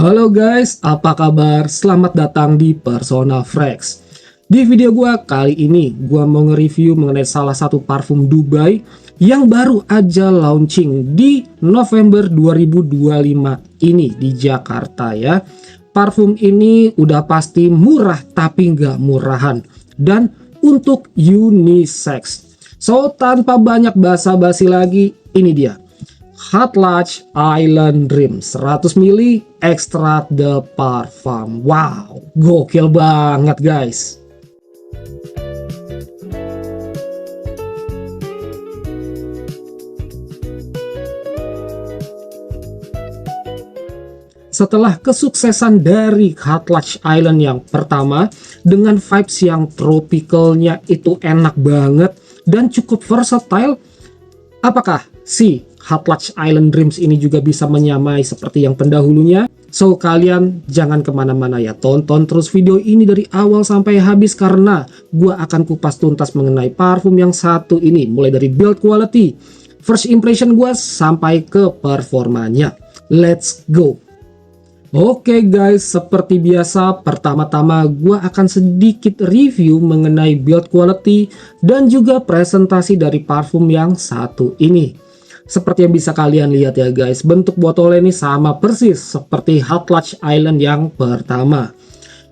Halo guys, apa kabar? Selamat datang di Persona Frex. Di video gua kali ini, gua mau nge-review mengenai salah satu parfum Dubai yang baru aja launching di November 2025 ini di Jakarta ya. Parfum ini udah pasti murah tapi nggak murahan dan untuk unisex. So tanpa banyak basa-basi lagi, ini dia. Hot Latch Island Dream 100 ml Extract de Parfum. Wow, gokil banget guys. Setelah kesuksesan dari Hot Latch Island yang pertama dengan vibes yang tropicalnya itu enak banget dan cukup versatile, apakah si Hot Latch Island Dreams ini juga bisa menyamai seperti yang pendahulunya? So kalian jangan kemana-mana ya, tonton terus video ini dari awal sampai habis karena gua akan kupas tuntas mengenai parfum yang satu ini, mulai dari build quality, first impression gua sampai ke performanya. Let's go. Oke guys, seperti biasa pertama-tama gua akan sedikit review mengenai build quality dan juga presentasi dari parfum yang satu ini. Seperti yang bisa kalian lihat ya guys, bentuk botolnya ini sama persis seperti Hot Latch Island yang pertama.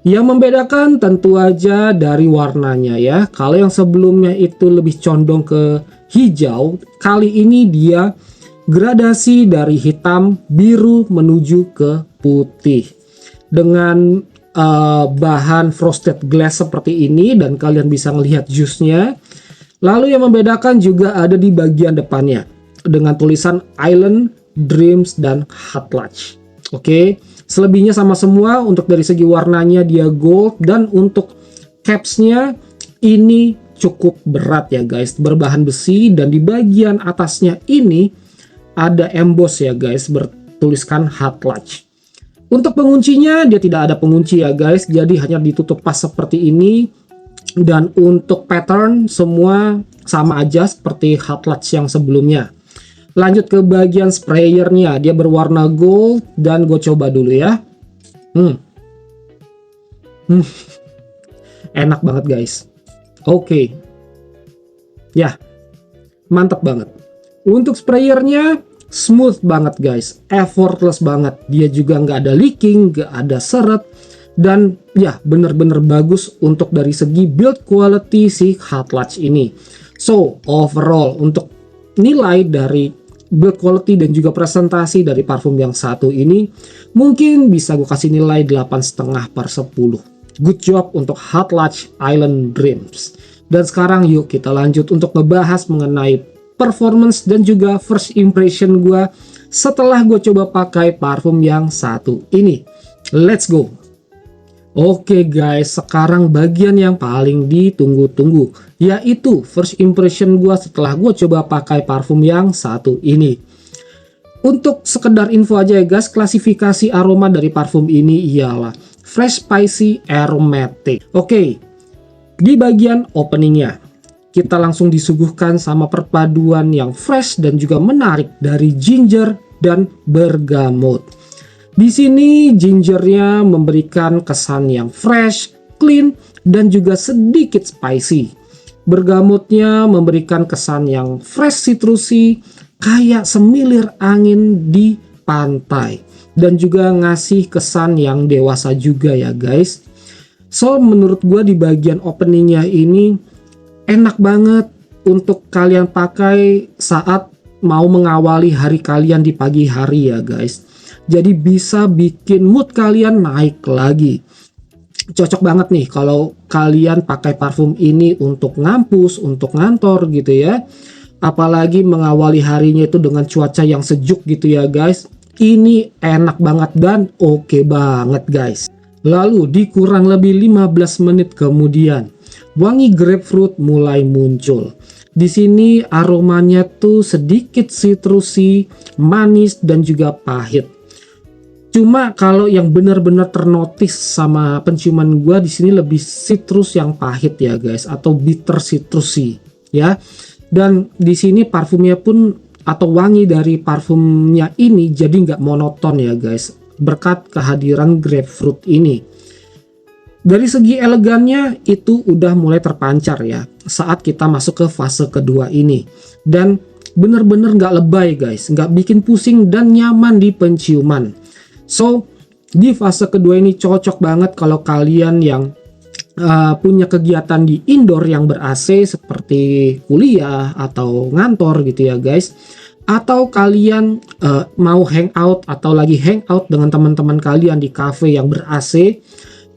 Yang membedakan tentu aja dari warnanya ya. Kalau yang sebelumnya itu lebih condong ke hijau, kali ini dia gradasi dari hitam, biru menuju ke putih. Dengan bahan frosted glass seperti ini dan kalian bisa melihat jusnya. Lalu yang membedakan juga ada di bagian depannya dengan tulisan Island, Dreams, dan Hot Latch. Oke, selebihnya sama semua. Untuk dari segi warnanya dia gold, dan untuk capsnya ini cukup berat ya guys, berbahan besi, dan di bagian atasnya ini ada emboss ya guys, bertuliskan Hot Latch. Untuk penguncinya dia tidak ada pengunci ya guys, jadi hanya ditutup pas seperti ini. Dan untuk pattern semua sama aja seperti Hot Latch yang sebelumnya. Lanjut ke bagian sprayernya, dia berwarna gold dan gue coba dulu ya. Enak banget guys. Oke. Ya, mantap banget. Untuk sprayernya smooth banget guys, effortless banget. Dia juga nggak ada leaking, nggak ada seret, dan ya bener-bener bagus untuk dari segi build quality si Hot Latch ini. So overall untuk nilai dari build quality dan juga presentasi dari parfum yang satu ini mungkin bisa gue kasih nilai 8,5/10. Good job untuk Hot Latch Island Dreams. Dan sekarang yuk kita lanjut untuk ngebahas mengenai performance dan juga first impression gue setelah gue coba pakai parfum yang satu ini. Let's go. Oke guys, sekarang bagian yang paling ditunggu-tunggu, yaitu first impression gue setelah gue coba pakai parfum yang satu ini. Untuk sekedar info aja ya guys, klasifikasi aroma dari parfum ini ialah fresh spicy aromatic. Oke, di bagian openingnya kita langsung disuguhkan sama perpaduan yang fresh dan juga menarik dari ginger dan bergamot. Di sini gingernya memberikan kesan yang fresh, clean, dan juga sedikit spicy. Bergamotnya memberikan kesan yang fresh citrusy, kayak semilir angin di pantai. Dan juga ngasih kesan yang dewasa juga ya guys. So menurut gue di bagian openingnya ini enak banget untuk kalian pakai saat mau mengawali hari kalian di pagi hari ya guys. Jadi bisa bikin mood kalian naik lagi. Cocok banget nih kalau kalian pakai parfum ini untuk ngampus, untuk ngantor gitu ya. Apalagi mengawali harinya itu dengan cuaca yang sejuk gitu ya guys. Ini enak banget dan oke banget guys. Lalu di kurang lebih 15 menit kemudian, wangi grapefruit mulai muncul. Di sini aromanya tuh sedikit citrusy, manis, dan juga pahit. Cuma kalau yang benar-benar ternotis sama penciuman gua di sini lebih citrus yang pahit ya guys, atau bitter citrusy ya. Dan di sini parfumnya pun atau wangi dari parfumnya ini jadi nggak monoton ya guys. berkat kehadiran grapefruit ini. Dari segi elegannya itu udah mulai terpancar ya saat kita masuk ke fase kedua ini. Dan bener-bener nggak lebay guys, nggak bikin pusing dan nyaman di penciuman. So di fase kedua ini cocok banget kalau kalian yang punya kegiatan di indoor yang ber-AC seperti kuliah atau ngantor gitu ya guys. Atau kalian mau hangout atau lagi hangout dengan teman-teman kalian di cafe yang ber-AC.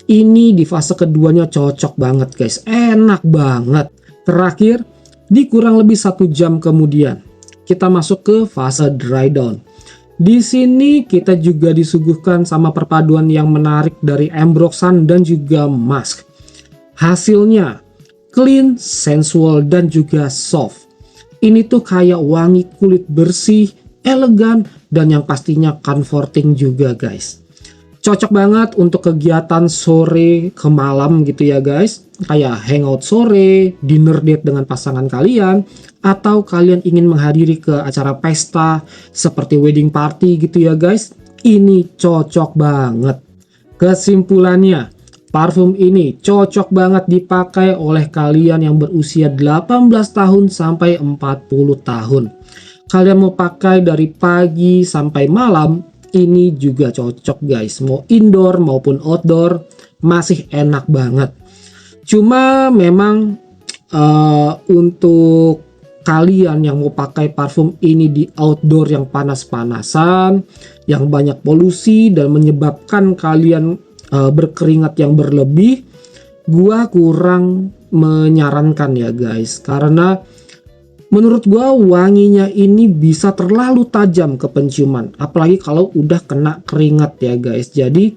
Ini di fase keduanya cocok banget guys, enak banget. Terakhir, di kurang lebih 1 jam kemudian, kita masuk ke fase dry down. Di sini kita juga disuguhkan sama perpaduan yang menarik dari Ambroxan dan juga musk. Hasilnya clean, sensual, dan juga soft. Ini tuh kayak wangi kulit bersih, elegan, dan yang pastinya comforting juga guys. Cocok banget untuk kegiatan sore ke malam gitu ya guys. Kayak hangout sore, dinner date dengan pasangan kalian, atau kalian ingin menghadiri ke acara pesta seperti wedding party gitu ya guys. Ini cocok banget. Kesimpulannya, parfum ini cocok banget dipakai oleh kalian yang berusia 18 tahun sampai 40 tahun. Kalian mau pakai dari pagi sampai malam, ini juga cocok guys. Mau indoor maupun outdoor, masih enak banget. Cuma memang untuk kalian yang mau pakai parfum ini di outdoor yang panas-panasan, yang banyak polusi dan menyebabkan kalian berkeringat yang berlebih, gua kurang menyarankan ya guys, karena menurut gua wanginya ini bisa terlalu tajam ke penciuman, apalagi kalau udah kena keringat ya guys. Jadi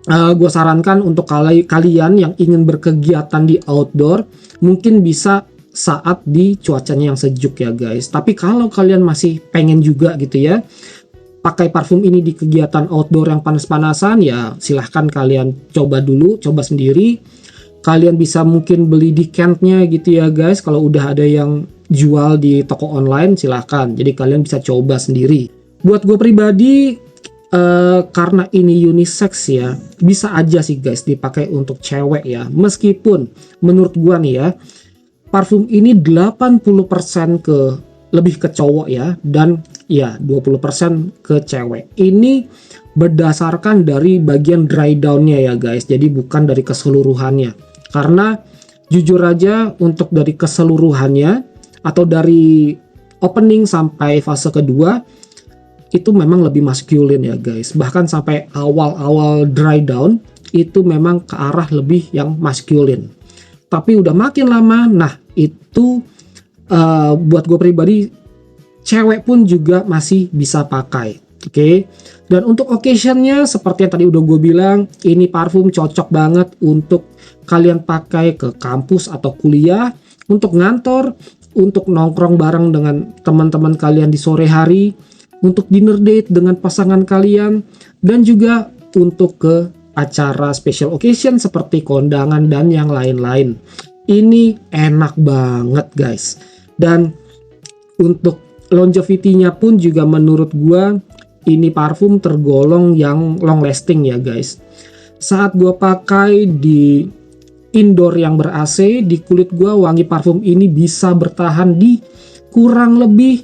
gua sarankan untuk kalian yang ingin berkegiatan di outdoor, mungkin bisa saat di cuacanya yang sejuk ya guys. Tapi kalau kalian masih pengen juga gitu ya pakai parfum ini di kegiatan outdoor yang panas-panasan, ya silahkan kalian coba dulu, coba sendiri. Kalian bisa mungkin beli di Kentnya gitu ya guys. Kalau udah ada yang jual di toko online, silahkan. Jadi kalian bisa coba sendiri. Buat gue pribadi, karena ini unisex ya, bisa aja sih guys dipakai untuk cewek ya. Meskipun menurut gue nih ya, parfum ini 80% lebih ke cowok ya, dan ya 20% ke cewek. Ini berdasarkan dari bagian dry down-nya ya guys, jadi bukan dari keseluruhannya. Karena jujur aja untuk dari keseluruhannya atau dari opening sampai fase kedua itu memang lebih maskulin ya guys. Bahkan sampai awal-awal dry down itu memang ke arah lebih yang maskulin. Tapi udah makin lama, nah itu buat gue pribadi, cewek pun juga masih bisa pakai. Oke. Dan untuk occasionnya seperti yang tadi udah gue bilang, ini parfum cocok banget untuk kalian pakai ke kampus atau kuliah, untuk ngantor, untuk nongkrong bareng dengan teman-teman kalian di sore hari, untuk dinner date dengan pasangan kalian, dan juga untuk ke acara special occasion seperti kondangan dan yang lain-lain. Ini enak banget guys. Dan untuk longevity-nya pun juga menurut gua ini parfum tergolong yang long lasting ya guys. Saat gua pakai di indoor yang ber-AC, di kulit gua wangi parfum ini bisa bertahan di kurang lebih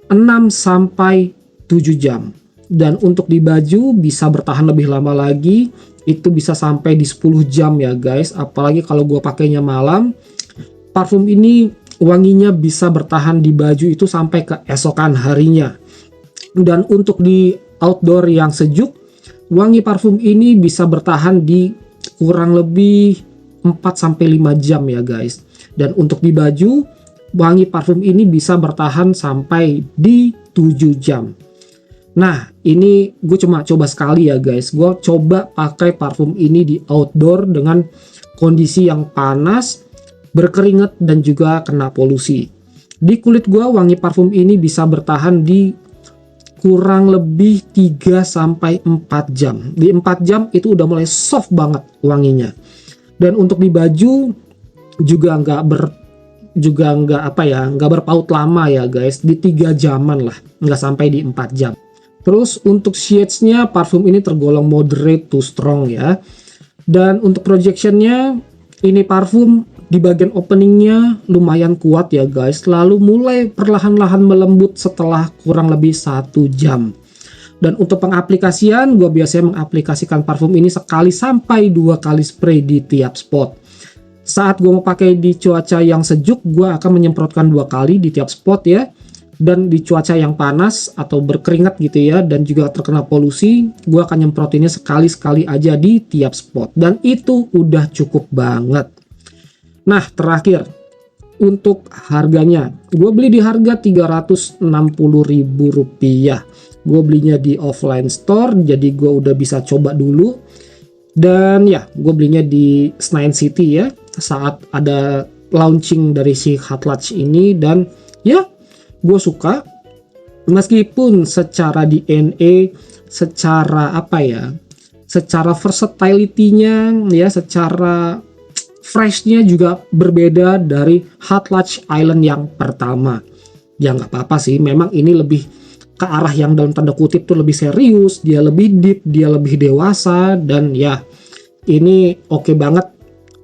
6 sampai 7 jam. Dan untuk di baju bisa bertahan lebih lama lagi, itu bisa sampai di 10 jam ya guys. Apalagi kalau gua pakainya malam, parfum ini wanginya bisa bertahan di baju itu sampai keesokan harinya. Dan untuk di outdoor yang sejuk, wangi parfum ini bisa bertahan di kurang lebih 4 sampai 5 jam ya guys. Dan untuk di baju, wangi parfum ini bisa bertahan sampai di 7 jam. Nah, ini gue cuma coba sekali ya guys. Gue coba pakai parfum ini di outdoor dengan kondisi yang panas, berkeringat, dan juga kena polusi. Di kulit gue wangi parfum ini bisa bertahan di kurang lebih 3 sampai 4 jam. Di 4 jam itu udah mulai soft banget wanginya. Dan untuk di baju juga nggak berpaut lama ya guys. Di 3 jaman lah, nggak sampai di 4 jam. Terus untuk shades-nya parfum ini tergolong moderate to strong ya. Dan untuk projectionnya ini parfum di bagian openingnya lumayan kuat ya guys. Lalu mulai perlahan-lahan melembut setelah kurang lebih 1 jam. Dan untuk pengaplikasian, gue biasanya mengaplikasikan parfum ini sekali sampai 2 kali spray di tiap spot. Saat gue mau pakai di cuaca yang sejuk, gue akan menyemprotkan 2 kali di tiap spot ya. Dan di cuaca yang panas atau berkeringat gitu ya, dan juga terkena polusi, gue akan nyemprotinnya sekali-sekali aja di tiap spot. Dan itu udah cukup banget. Nah, terakhir, untuk harganya, gue beli di harga Rp360.000. Gue belinya di offline store, jadi gue udah bisa coba dulu. Dan ya, gue belinya di Senayan City ya, saat ada launching dari si Hot Latch ini. Dan ya, gue suka, meskipun secara DNA, secara apa ya, secara versatility-nya ya, secara fresh-nya juga berbeda dari Hot Latch Island yang pertama. Ya nggak apa-apa sih, memang ini lebih ke arah yang dalam tanda kutip tuh lebih serius, dia lebih deep, dia lebih dewasa, dan ya ini oke banget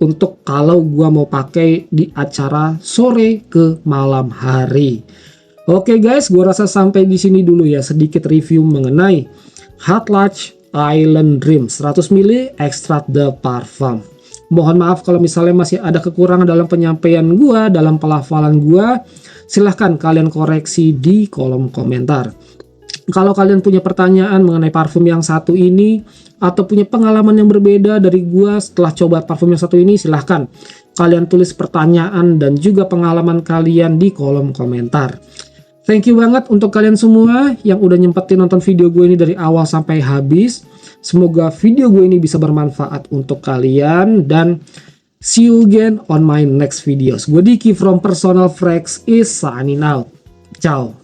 untuk kalau gua mau pakai di acara sore ke malam hari. Oke guys, gua rasa sampai di sini dulu ya sedikit review mengenai Hot Latch Island Dream 100 ml Extract de Parfum. Mohon maaf kalau misalnya masih ada kekurangan dalam penyampaian gua, dalam pelafalan gua. Silahkan kalian koreksi di kolom komentar. Kalau kalian punya pertanyaan mengenai parfum yang satu ini, atau punya pengalaman yang berbeda dari gua setelah coba parfum yang satu ini, silahkan kalian tulis pertanyaan dan juga pengalaman kalian di kolom komentar. Thank you banget untuk kalian semua yang udah nyempetin nonton video gue ini dari awal sampai habis. Semoga video gue ini bisa bermanfaat untuk kalian, dan see you again on my next videos. Gue Diki from Personal Fragrance is signing out. Ciao.